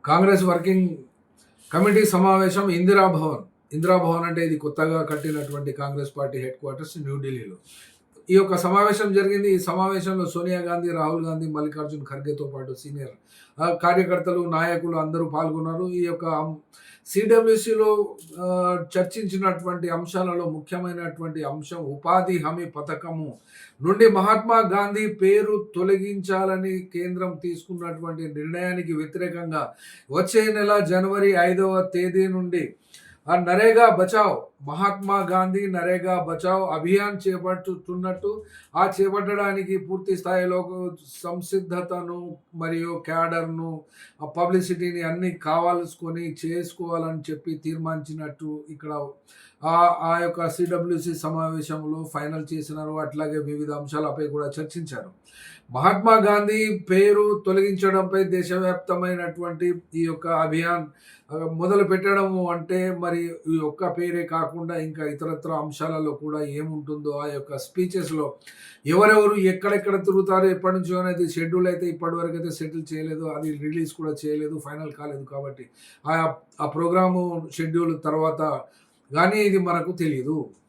Congress working committee సమావేశం ఇందిరాభవన్. ఇందిరాభవన్ అంటే ఇది కొత్తగా కట్టినటువంటి కాంగ్రెస్ పార్టీ హెడ్ క్వార్టర్స్ న్యూఢిల్లీలో. ఈ యొక్క సమావేశం జరిగింది. ఈ సమావేశంలో సోనియా గాంధీ, రాహుల్ గాంధీ, మల్లికార్జున్ ఖర్గేతో పాటు సీనియర్ కార్యకర్తలు, నాయకులు అందరూ పాల్గొన్నారు. ఈ యొక్క సిడబ్ల్యూసిలో చర్చించినటువంటి అంశాలలో ముఖ్యమైనటువంటి అంశం ఉపాధి హామీ పథకము నుండి మహాత్మా గాంధీ పేరు తొలగించాలని కేంద్రం తీసుకున్నటువంటి నిర్ణయానికి వ్యతిరేకంగా వచ్చే నెల జనవరి 5వ తేదీ నుండి నరేగా బచావ్, మహాత్మా గాంధీ నరేగా బచావ్ అభియాన్ చేపట్టుతున్నట్టు, చేపట్టడానికి పూర్తి స్థాయిలో సంసిద్ధతను మరియు క్యాడర్ను, పబ్లిసిటీని అన్ని కావాల్సుకొని చేసుకోవాలని చెప్పి తీర్మానించినట్టు ఇక్కడ ఆ యొక్క సిడబ్ల్యూసి సమావేశంలో ఫైనల్ చేసినారు. అట్లాగే వివిధ అంశాలపై కూడా చర్చించారు. మహాత్మా గాంధీ పేరు తొలగించడంపై దేశవ్యాప్తమైనటువంటి ఈ యొక్క అభియాన్ మొదలు పెట్టడము అంటే మరి ఈ ఒక్క పేరే కాకుండా ఇంకా ఇతరత్ర అంశాలలో కూడా ఏముంటుందో ఆ యొక్క స్పీచెస్లో ఎవరెవరు ఎక్కడెక్కడ తిరుగుతారో ఎప్పటి నుంచో అనేది షెడ్యూల్ అయితే ఇప్పటివరకు అయితే సెటిల్ చేయలేదు, అది రిలీజ్ కూడా చేయలేదు, ఫైనల్ కాలేదు. కాబట్టి ఆ ప్రోగ్రాము షెడ్యూల్ తర్వాత కానీ ఇది మనకు తెలియదు.